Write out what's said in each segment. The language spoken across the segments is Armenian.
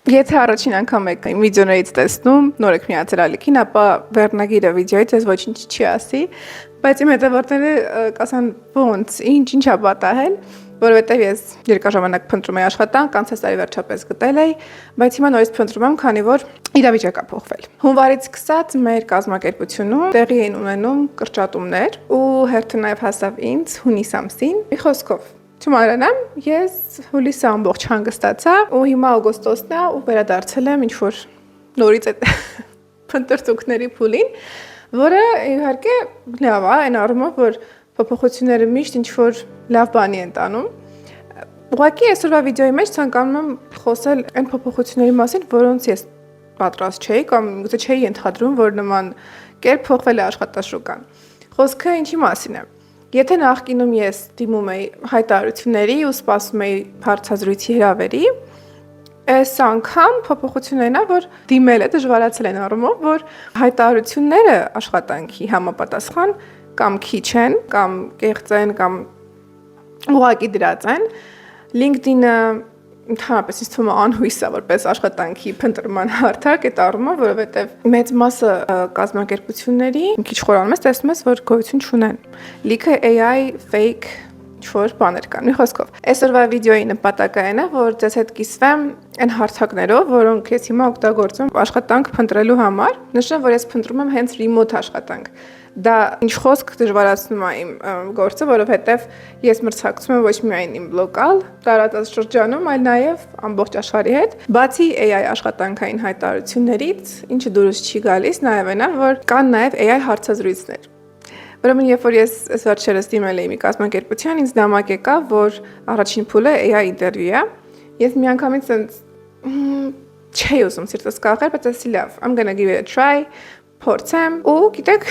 Եթե առաջին անգամ եք իմ վիդեոներից տեսնում, նոր եք միացել ալիքին, ապա վերնագիրը վիդեոից ես ոչինչ չի ասի, բայց իմ հետևորդները կասան ոնց, ինչա պատահել, որովհետև ես երկար ժամանակ փնտրում եի աշխատանք, անցած տարի վերջապես գտել էի, բայց հիմա նորից փնտրում եմ, քանի որ իրավիճակը փոխվել։ Հունվարից սկսած մեր կազմակերպությունում տեղի էին ունենում կրճատումներ ու հերթը նաև հասավ ինձ հունիս ամսին։ Մի խոսքով Չմանրանամ, ես հուլիսը ամբողջ հանգստացա ու հիմա օգոստոսն է ու վերադարձել եմ ինչ-որ նորից այդ փնտրտուքների փուլին, որը իհարկե լավ է, այն առումով, որ փոփոխությունները միշտ ինչ-որ լավ բանի են տանում։ Ուղղակի այսօրվա վիդեոյի մեջ ցանկանում եմ խոսել այն փոփոխությունների մասին, որոնց ես պատրաստ չէի կամ գուցե չէի ենթադրում, որ նման կերպ փոխվել է աշխատաշուկան։ Խոսքը ինչի մասին է։ Եթե նախկինում ես դիմում էի հայտարարությունների ու սպասում էի հարցազրույցի հրավերի, այս անգամ փոփոխությունն է, որ դիմելը դժվարացել են առումով, որ հայտարարությունները աշխատանքի համապատասխան կամ քիչ են, կամ կեղծ են, կամ ուղղակի դրած են։ LinkedIn-ը ընդհանրապես ինձ թվում է անհույս է որպես աշխատանքի փնտրման հարթակ այդ առումով, որովհետև մեծ մասը կազմակերպությունների մի քիչ խորանում ես, տեսնում ես, որ գոյություն չունեն։ Լիքը AI, fake ինչ-որ բաներ կան։ Մի խոսքով, այսօրվա վիդեոյի նպատակը այն է, որ ձեզ հետ կիսվեմ այն հարթակներով, որոնք ես հիմա օգտագործում աշխատանք փնտրելու համար։ Նշեմ, որ ես փնտրում եմ հենց remote աշխատանք։ Դա ինչ խոսք դժվարացնում է իմ գործը, որովհետև ես մրցակցում եմ ոչ միայն իմ լոկալ տարածաշրջանում, այլ նաև ամբողջ աշխարհի հետ։ Բացի AI աշխատանքային հայտարարություններից, ինչը դուրս չի գալիս, նաև այն է, որ կան նաև AI հարցազրույցներ։ Ուրեմն, երբ որ ես վերջերս դիմել էի մի կազմակերպության, ինձ նամակ եկավ, որ առաջին փուլը AI ինտերվյու է։ Ես միանգամից չէի ուզում սիրտս կախել, բայց ասի լավ, I'm gonna give it a try, փորձեմ ու գիտեք,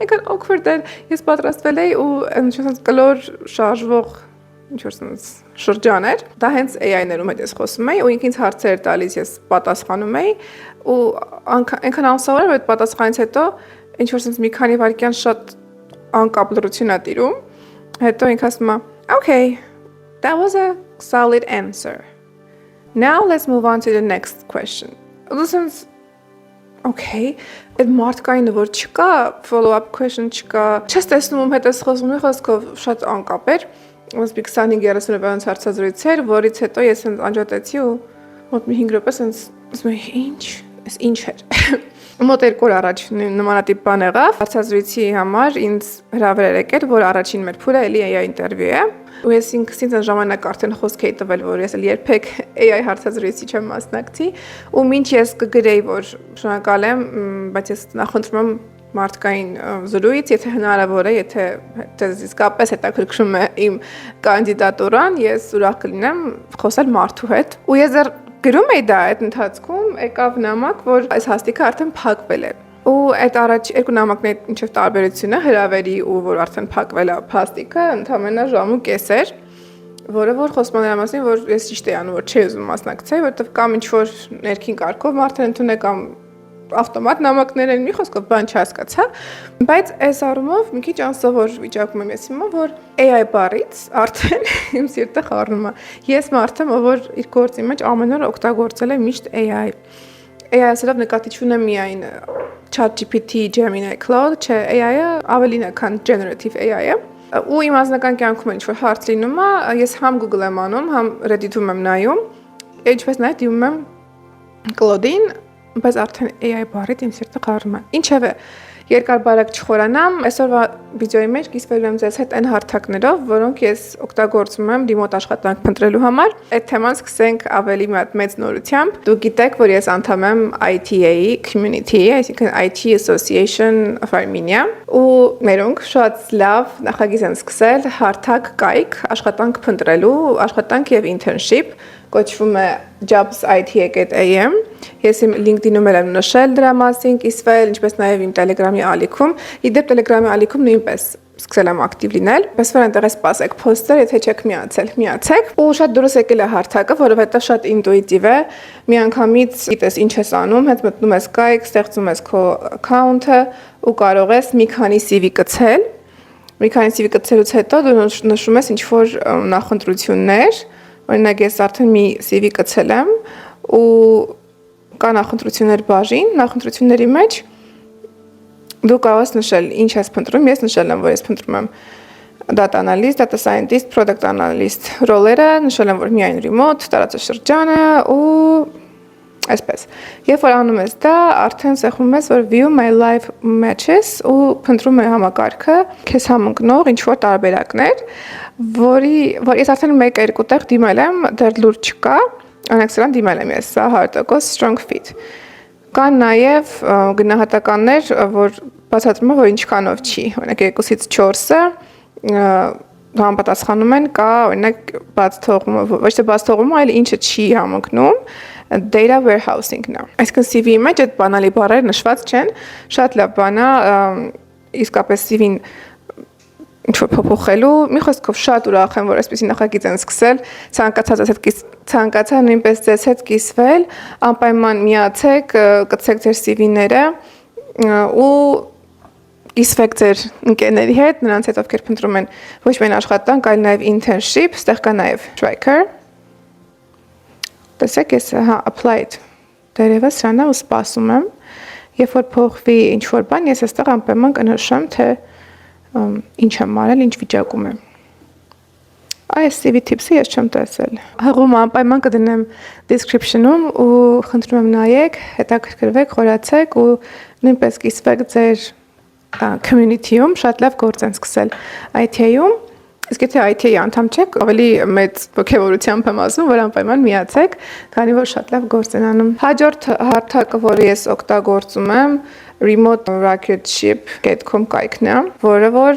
այնքան awkward էր, ես պատրաստվել էի ու ինչ-որ կլոր շարժվող ինչ-որ շրջան էր։ Դա հենց AI-ներում հետ ես խոսում էի ու ինքնից հարցեր տալիս ես պատասխանում էի ու այնքան անսովոր էր, այդ պատասխանից հետո ինչ-որ մի քանի վայրկյան շատ անկապ լրություն է տիրում։ Հետո ինքը ասում է, okay, that was a solid answer. Now let's move on to the next question. Listen, okay, այդ մարդկային որ չկա, follow-up question չկա։ Չես տեսնում հետ ես խոսում, խոսքով շատ անկապ էր։ Ոնց մի 25-30 րոպեանոց հարցազրույց էր, որից հետո ես հենց անջատեցի ու մոտ մի 5 րոպե հենց ասում եմ, ինչ էր։ Մոտ 2 օր առաջ նմանատիպ բան եղավ, հարցազրույցի համար ինձ հրավեր եկել, որ առաջին մեր փուլը էլի AI ինտերվյու է, ու ես ինքս ժամանակ արդեն խոսք էի տվել, որ ես էլ երբեք AI հարցազրույցի չեմ մասնակցի, ու մինչ ես կգրեի, որ շնորհակալ եմ, բայց ես նախընտրում եմ մարդկային զրույց, եթե հնարավոր է, եթե ձեզ իսկապես հետաքրքրում է իմ կանդիդատուրան, ես ուրախ կլինեմ խոսել մարդու հետ, ու ես գրում էի դա այդ ընթացքում եկավ նամակ, որ այս հաստիկը արդեն փակվել է։ Ու այդ առաջ երկու նամակների միջև տարբերությունը հրավերի ու որ արդեն փակվել է հաստիկը, ընդամենը ժամ ու կես էր, որը որ խոսում էր մասին, որ ես ճիշտ էի անում, որ չի ուզում մասնակցել, որովհետև կամ ինչ-որ ներքին կարգով մարդն ընդունել կամ ավտոմատ նամակներ են, մի խոսքով բան չհասկացա, բայց այս առումով մի քիչ անսովոր վիճակում եմ ես հիմա, որ AI բառից արդեն իմ սիրտը խառնում է։ Ես մարդ եմ, որ իր գործի մեջ ամեն օր օգտագործել է միշտ AI։ AI ասելով նկատի չունեմ միայն ChatGPT, Gemini, Claude, չէ, AI-ը ավելին է, քան generative AI-ը։ Ու իմ անձնական կյանքում ինչ-որ հարց լինում է, ես համ Google եմ անում, համ Reddit-ում եմ նայում, ինչպես նաև դիմում եմ Claude-ին, բայց արդեն AI բառից իմ սիրտը խառնում է։ Ինչևէ, երկար բարակ չխորանամ, այսօրվա վիդեոյի մեջ կիսվելու եմ ձեզ հետ այն հարթակներով, որոնք ես օգտագործում եմ remote աշխատանք փնտրելու համար։ Այդ թեման սկսենք ավելի մեծ նորությամբ։ Դուք գիտեք, որ ես անդամ եմ ITA-ի community-ի, այսինքն IT Association of Armenia, ու մերոնք շատ լավ նախագիծ են սկսել հարթակ կայք աշխատանք փնտրելու, աշխատանք եւ internship, կոչվում է jobs.it.am։ Ես իմ LinkedIn-ում եմ նշել դրա մասին, կիսվել, ինչպես նաև իմ Telegram-ի ալիքում։ Իդեպ Telegram-ի ալիքում նույնպես սկսել եմ ակտիվ լինել։ Պես որ այնտեղ սպասեք post-եր, եթե չեք միացեք։ Ու շատ դուրս եկել է հարթակը, որովհետև շատ ինտուիտիվ է։ Միանգամից գիտես ինչ ես անում, հենց մտնում ես կայք, ստեղծում ես քո account-ը ու կարող ես մի քանի CV գցել։ Մի քանի CV գցելուց հետո դու նշում ես ինչ-որ նախընտրություններ։ Օրինակ ես արդեն մի CV գցել եմ ու կա նախընտրություններ բաժին, նախընտրությունների մեջ դու կարող ես նշել ինչ ես փնտրում, ես նշել եմ, որ ես փնտրում եմ data analyst, data scientist, product analyst ռոլերը, նշել եմ, որ միայն remote, տարածաշրջանը ու այսպես։ Երբ որ անում ես դա, արդեն սեղմում ես, որ view my live matches ու փնտրում ես համակարգը, քեզ համընկնող ինչ որ տարբերակներ, որ ես արդեն 1-2 տեղ դիմել եմ, դեռ լուրջ չկա, անեք սրան դիմել եմ ես, սա 100% strong fit։ Կան նաև գնահատականներ, որ բացատրում է, որ ինչքանով չի, օրինակ 2-ից 4-ը համապատասխանում են, կա օրինակ բաց թողումը, ոչ թե բաց թողումը, այլ ինչը չի համընկնում, data warehousing-ն է։ Այսինքն CV-ի մեջ այդ բանալի բառերը նշված չեն, շատ լավ բան է, իսկապես CV-ն ինչ-որ փոփոխելու, մի խոսքով շատ ուրախ եմ, որ այսպեսի նախագիծ են սկսել, ցանկացա նույնպես ձեզ հետ կիսվել, անպայման միացեք, կցեք ձեր CV-ները ու կիսվեք ձեր ընկերների հետ, նրանց հետ ովքեր փնտրում են ոչ միայն աշխատանք, այլ նաև internship, ստեղ կա նաև tracker։ Տեսեք, ես applied դերևս սրանա ու սպասում եմ, երբ որ փոխվի ինչ-որ բան, ես այստեղ անպայման կնշեմ, թե ինչ եմ արել, ինչ վիճակում եմ։ Այս CV tips-ը ես չեմ տեսել։ Հղումը անպայման կդնեմ description-ում ու խնդրում եմ նայեք, հետաքրքրվեք, խորացեք ու նույնպես կիսվեք ձեր community-ում, շատ լավ գործ են սկսել IT-ում։ Իսկ եթե IT-ի անդամ չեք, ավելի մեծ ոգևորությամբ եմ ասում, որ անպայման միացեք, քանի որ շատ լավ գործ են անում։ Հաջորդ հարթակը, որը ես օգտագործում եմ, remote-recruitship.com կայքն է, որը որ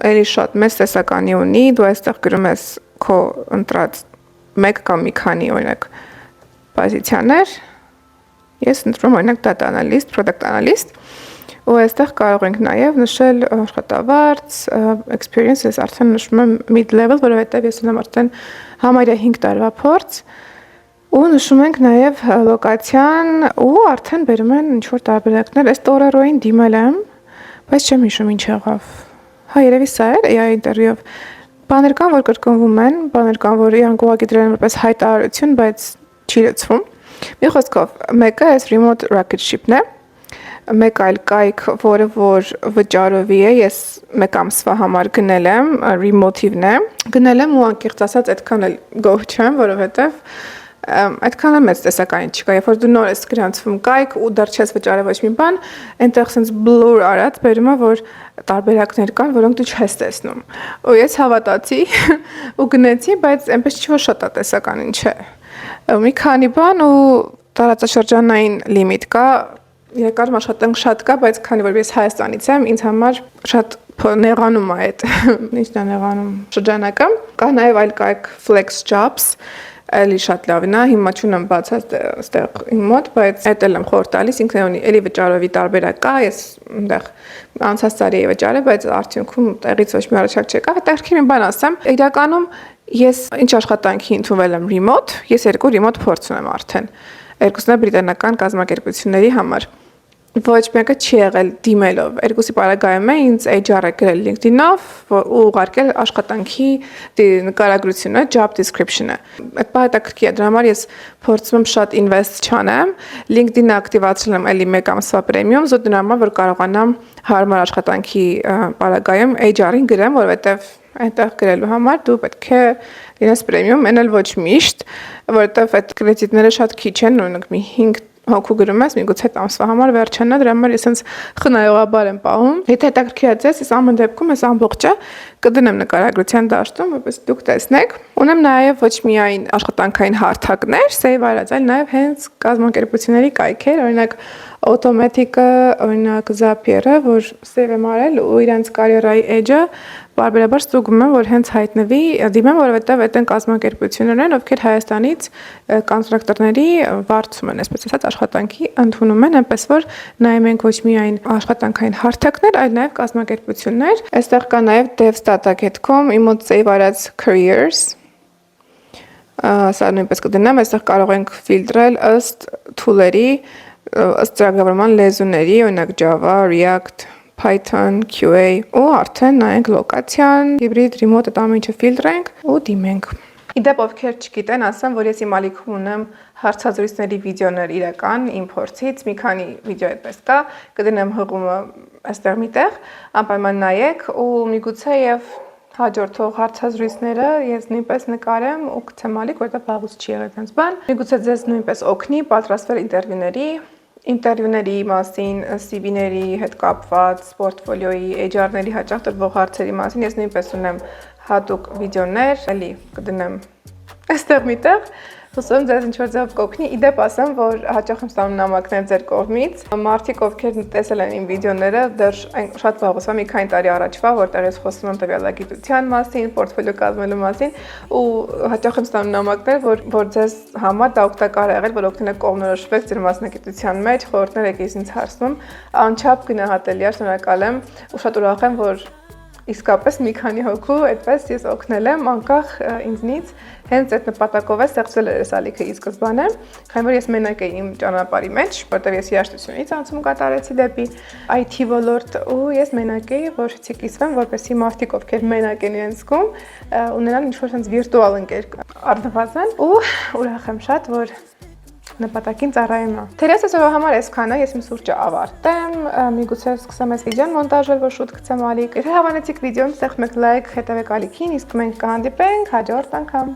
էլի շատ մեծ տեսականի ունի, դու այստեղ գրում ես քո ընտրած մեկ կամ մի քանի օրինակ պոզիցիաներ։ Ես ընտրում օրինակ data analyst, product analyst ու այստեղ կարող ենք նաև նշել աշխատավարձ, experience, ես արդեն նշում եմ mid-level, որովհետև ես ունեմ արդեն համարյա 5 տարվա փորձ ու նշում ենք նաև լոկացիան ու արդեն բերում են ինչ-որ տարբերակներ, այս տորերոին դիմել եմ, բայց չեմ հիշում ինչ եղավ։ Հա, երևի սա էր AI ինտերվյուով։ Բաներ կան, որ կրկնվում են, բաներ կան, որ իրանք ուղղակի դրել են որպես հայտարարություն, բայց չի լցվում։ Մի խոսքով, մեկը այս remote recruitship-ն է, մեկ այլ կայք, որը որ վճարովի է, ես մեկ ամսվա համար գնել եմ, remote-իվն է, գնել եմ ու անկեղծ ասած այդքան էլ գոհ չեմ, որովհետև այդքան էլ մեծ տեսականի չկա, երբ որ դու նոր ես գրանցվում կայք ու դեռ չես վճարել ոչ մի բան, այնտեղ sense blur արած բերում է, որ տարբերակներ կան, որոնք դու չես տեսնում։ Ու ես հավատացի ու գնեցի, բայց այնպես չի որ շատ է տեսականին չէ։ Մի քանի բան ու տարածաշրջանային լիմիտ կա, երկար աշխատանք շատ կա, բայց քանի որ ես Հայաստանից եմ, ինձ համար շատ նեղանում է այդ, ինչն է նեղանում շրջանակը։ Կա նաև այլ կայք Flex Jobs, էլի շատ լավն է, հիմա չունեմ բացած այստեղ իմ մոտ, բայց այդ էլ եմ խորհուրդ տալիս, ինքն ունի էլի վճարովի տարբերակ կա, ես այնտեղ անցած տարի էի վճարել, բայց արդյունքում տեղից ոչ մի առաջարկ չեկավ։ Հետաքրքիր մի բան ասեմ, իրականում ես ինչ աշխատանքի ընդունվել եմ remote, ես 2 remote փորձ ունեմ արդեն։ Երկուսն է բրիտանական կազմակերպությունների համար։ Ոչ մեկը չի եղել դիմելով։ Երկուսի պարագայում է ինձ HR-ը գրել LinkedIn-ով ու ուղարկել աշխատանքի նկարագրությունը, job description-ը։ Այդ բանը հետաքրքիր է, դրա համար ես փորձում եմ շատ invest չանեմ։ LinkedIn-ը ակտիվացրել եմ էլի 1 ամսվա պրեմիում, զուտ դրա համար որ կարողանամ հարմար աշխատանքի պարագայում HR-ին գրեմ, որովհետև այնտեղ գրելու համար դու պետք է լինես պրեմիում, այն էլ ոչ միշտ, որովհետև այդ կրեդիտները շատ քիչ են, օրինակ մի 5 հոգու գրում ես, միգուցե ամսվա համար վերջանա, դրա համար ես ինձ խնայողաբար եմ պահում։ Եթե հետաքրքիր է ձեզ, ես ամեն դեպքում այս ամբողջը կդնեմ նկարագրության դաշտում, որպես դուք տեսնեք։ Ունեմ նաև ոչ միայն աշխատանքային հարթակներ, save արած, այլ նաև հենց կազմակերպությունների կայքեր, օրինակ Automatic-ը, օրինակ Zapier-ը, որ save եմ արել ու իրենց կարիերայի edge-ը բարբերաբար ստուգում եմ, որ հենց հայտնվի, դիմեմ, որովհետև այդ են կազմակերպություններ են, ովքեր Հայաստանից կոնտրակտորների վարձում են, այսպես ասած, աշխատանքի ընդունում են, այնպես որ նայում ենք ոչ միայն աշխատանքային հարթակներ, այլ նաև կազմակերպություններ։ Այստեղ կա նաև devstata.com, իմ մոտ save արած careers, սա նույնպես կդնեմ, այստեղ կարող ենք ֆիլտրել ըստ tool-երի, ըստ ծրագրավորման լեզուների, օրինակ Java, React, Python, QA ու արդեն նայենք լոկացիան, հիբրիդ, remote այդ ամեն ինչը ֆիլտրենք ու դիմենք։ Իդեպ ովքեր չգիտեն, ասեմ, որ ես իմ ալիքում ունեմ հարցազրույցների վիդեոներ իրական իմ փորձից, մի քանի վիդեո այդպես կա, կդնեմ հղումը այստեղ միտեղ, անպայման նայեք ու միգուցե եւ հաջորդող հարցազրույցները ես նույնպես նկարեմ ու գցեմ ալիք, որտեղ վաղուց չի եղել այնպես բան։ Միգուցե ձեզ նույնպես օգնի պատրաստվել ինտերվյուների մասին, CV-ների հետ կապված, պորտֆոլիոյի, HR-ների հաճախ տրվող հարցերի մասին ես նույնպես ունեմ հատուկ վիդեոներ, էլի կդնեմ այստեղ միտեղ, հուսով եմ ձեզ ինչ-որ ձև կօգնի, իդեպ ասեմ, որ հաճախ եմ ստանում նամակներ ձեր կողմից, մարդիկ ովքեր տեսել են իմ վիդեոները, դեռ շատ վաղուց մի քանի տարի առաջվա, որտեղ ես խոսում եմ տվյալագիտության մասին, պորտֆոլիո կազմելու մասին ու հաճախ եմ ստանում նամակներ, որ ձեզ համար դա օգտակար է եղել, որ օգնել է կողմնորոշվեք ձեր մասնագիտության մեջ, խորհուրդներ եք ինձ հարցնում, անչափ գնահատելի է, շնորհակալ եմ ու շատ ուրախ եմ, որ իսկապես մի քանի հոգու այդպես ես օգնել եմ անկախ ինձնից հենց այդ նպատակով է ստեղծվել այս ալիքը ի սկզբանե, քանի որ ես մենակ էի իմ ճանապարհի մեջ, որտեղ ես երաժշտությունից անցում կատարեցի դեպի IT ոլորտ ու ես մենակ էի, որոշեցի կիսվեմ, որպեսզի մարդիկ, ովքեր մենակ են իրենց զգում, ունենան ինչ-որ sense վիրտուալ ընկեր առնվազն ու ուրախ եմ շատ, որ նպատակին ծառայում է։ Թերևս այսօրվա համար այսքանը, ես իմ սուրճը ավարտեմ, միգուցե սկսեմ այս վիդեոն մոնտաժել, որ շուտ գցեմ ալիք։ Եթե հավանեցիք վիդեոն, ստեղ մեկ լայք, հետևեք ալիքին, իսկ մենք կհանդիպենք հաջորդ անգամ։